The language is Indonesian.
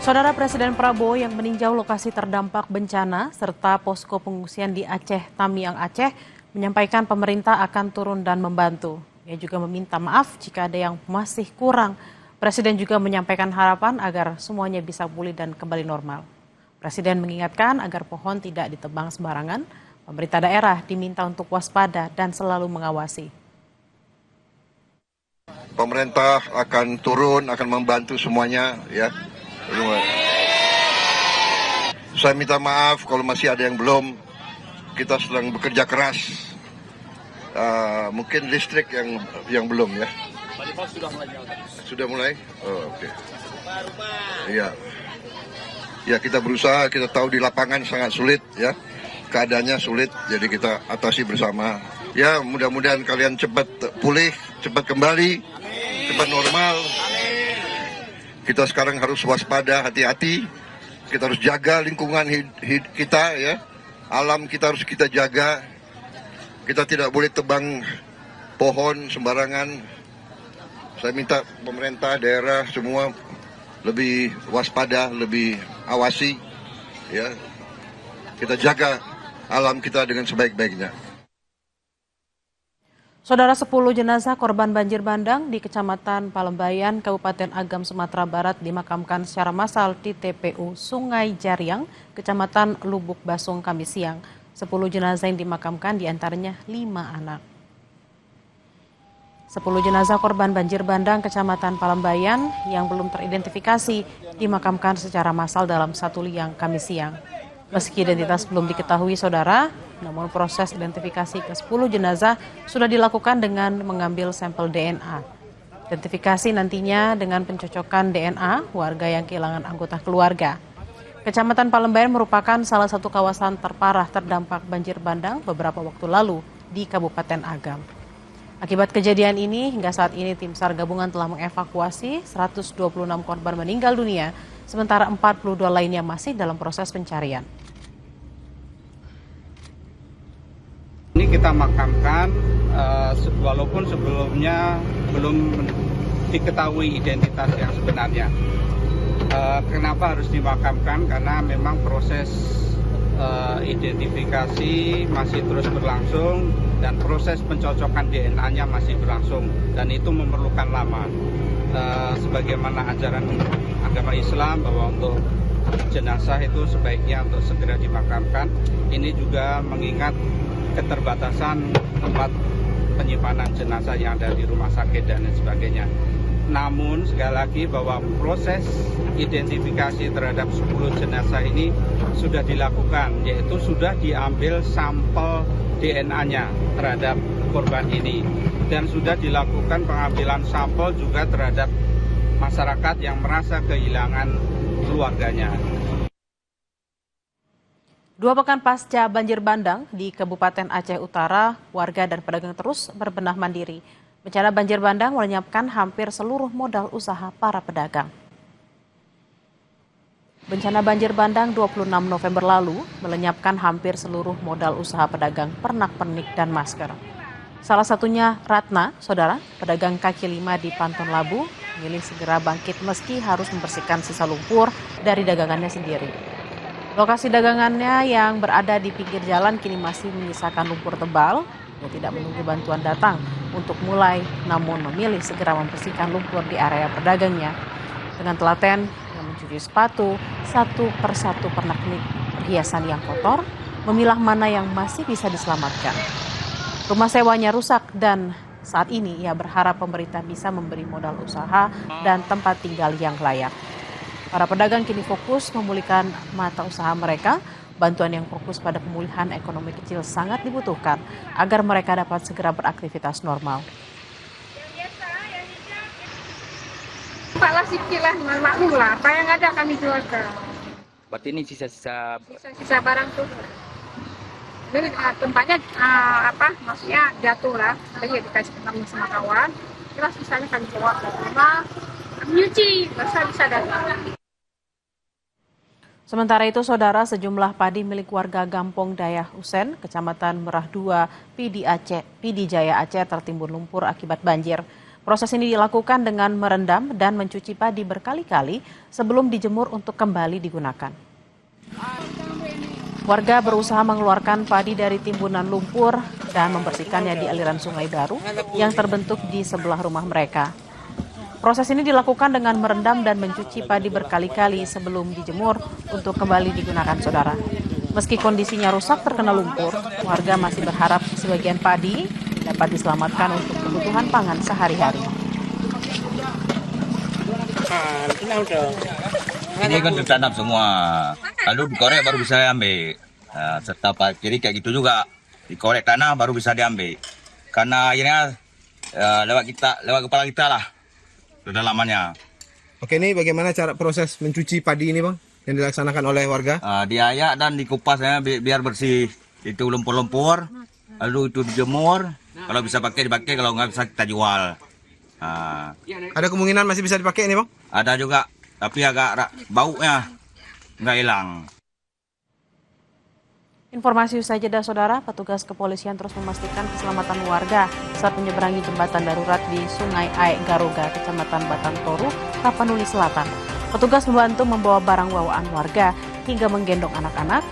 Saudara Presiden Prabowo yang meninjau lokasi terdampak bencana serta posko pengungsian di Aceh, Tamiang, Aceh, menyampaikan pemerintah akan turun dan membantu. Ia juga meminta maaf jika ada yang masih kurang. Presiden juga menyampaikan harapan agar semuanya bisa pulih dan kembali normal. Presiden mengingatkan agar pohon tidak ditebang sembarangan. Pemerintah daerah diminta untuk waspada dan selalu mengawasi. Pemerintah akan turun, akan membantu semuanya, ya. Saya minta maaf kalau masih ada yang belum. Kita sedang bekerja keras. Mungkin listrik yang belum, ya. Sudah mulai? Oh, oke. Iya. Ya, kita berusaha, kita tahu di lapangan sangat sulit, ya. Keadaannya sulit, jadi kita atasi bersama. Ya, mudah-mudahan kalian cepat pulih, cepat kembali, cepat normal. Kita sekarang harus waspada, hati-hati. Kita harus jaga lingkungan kita, ya. Alam kita harus kita jaga. Kita tidak boleh tebang pohon sembarangan. Saya minta pemerintah, daerah, semua lebih waspada, lebih awasi, ya. Kita jaga alam kita dengan sebaik-baiknya. Saudara, 10 jenazah korban banjir bandang di Kecamatan Palembayan, Kabupaten Agam, Sumatera Barat dimakamkan secara massal di TPU Sungai Jariang, Kecamatan Lubuk Basung, Kamis siang. 10 jenazah yang dimakamkan diantaranya 5 anak. 10 jenazah korban banjir bandang Kecamatan Palembayan yang belum teridentifikasi dimakamkan secara massal dalam satu liang Kamis siang. Meski identitas belum diketahui, saudara, namun proses identifikasi ke 10 jenazah sudah dilakukan dengan mengambil sampel DNA. Identifikasi nantinya dengan pencocokan DNA warga yang kehilangan anggota keluarga. Kecamatan Palembayan merupakan salah satu kawasan terparah terdampak banjir bandang beberapa waktu lalu di Kabupaten Agam. Akibat kejadian ini, hingga saat ini tim SAR gabungan telah mengevakuasi 126 korban meninggal dunia, sementara 42 lainnya masih dalam proses pencarian. Ini kita makamkan, walaupun sebelumnya belum diketahui identitas yang sebenarnya. Kenapa harus dimakamkan? Karena memang proses identifikasi masih terus berlangsung dan proses pencocokan DNA-nya masih berlangsung dan itu memerlukan lama. Sebagaimana ajaran agama Islam bahwa untuk jenazah itu sebaiknya untuk segera dimakamkan. Ini juga mengingat keterbatasan tempat penyimpanan jenazah yang ada di rumah sakit dan lain sebagainya. Namun sekali lagi bahwa proses identifikasi terhadap 10 jenazah ini sudah dilakukan, yaitu sudah diambil sampel DNA-nya terhadap korban ini dan sudah dilakukan pengambilan sampel juga terhadap masyarakat yang merasa kehilangan keluarganya. 2 pekan pasca banjir bandang di Kabupaten Aceh Utara, warga dan pedagang terus berbenah mandiri. Bencana banjir bandang melenyapkan hampir seluruh modal usaha para pedagang. Bencana banjir bandang 26 November lalu melenyapkan hampir seluruh modal usaha pedagang pernak-pernik dan masker. Salah satunya Ratna, saudara, pedagang kaki lima di Panton Labu, memilih segera bangkit meski harus membersihkan sisa lumpur dari dagangannya sendiri. Lokasi dagangannya yang berada di pinggir jalan kini masih menyisakan lumpur tebal. Dia tidak menunggu bantuan datang untuk mulai, namun memilih segera membersihkan lumpur di area pedagangnya. Dengan telaten yang mencuci sepatu, satu persatu pernak-pernik perhiasan yang kotor, memilah mana yang masih bisa diselamatkan. Rumah sewanya rusak dan saat ini ia berharap pemerintah bisa memberi modal usaha dan tempat tinggal yang layak. Para pedagang kini fokus memulihkan mata usaha mereka. Bantuan yang fokus pada pemulihan ekonomi kecil sangat dibutuhkan agar mereka dapat segera beraktivitas normal. Paklah sikit lah, maklum lah. Apa yang ada kami jualkan. Berarti ini sisa-sisa Barang tuh. Jadi tempatnya maksudnya jatuh lah. Jadi dikasih ketemu sama kawan. Terus sisanya kami bawa ke rumah. Nyuci, bisa datang. Sementara itu, saudara, sejumlah padi milik warga Gampong Dayah Usen, Kecamatan Merah 2, Pidi Jaya Aceh tertimbun lumpur akibat banjir. Proses ini dilakukan dengan merendam dan mencuci padi berkali-kali sebelum dijemur untuk kembali digunakan. Warga berusaha mengeluarkan padi dari timbunan lumpur dan membersihkannya di aliran Sungai Baru yang terbentuk di sebelah rumah mereka. Proses ini dilakukan dengan merendam dan mencuci padi berkali-kali sebelum dijemur untuk kembali digunakan, saudara. Meski kondisinya rusak terkena lumpur, warga masih berharap sebagian padi dapat diselamatkan untuk kebutuhan pangan sehari-hari. Ini kan tertanam semua. Lalu dikorek baru bisa diambil. Nah, serta kiri kayak gitu juga. Dikorek tanah baru bisa diambil. Karena akhirnya lewat kepala kita lah. Kedalamannya. Oke, ini bagaimana cara proses mencuci padi ini, Bang, yang dilaksanakan oleh warga? Diayak dan dikupas ya, biar bersih. Itu lumpur-lumpur. Lalu itu dijemur. Kalau bisa pakai dipakai, kalau nggak bisa kita jual. Ada kemungkinan masih bisa dipakai ini, Bang? Ada juga, tapi agak baunya nggak hilang. Informasi usai jeda, saudara, petugas kepolisian terus memastikan keselamatan warga saat menyeberangi jembatan darurat di Sungai Aek Garuga, Kecamatan Batang Toru, Tapanuli Selatan. Petugas membantu membawa barang bawaan warga hingga menggendong anak-anak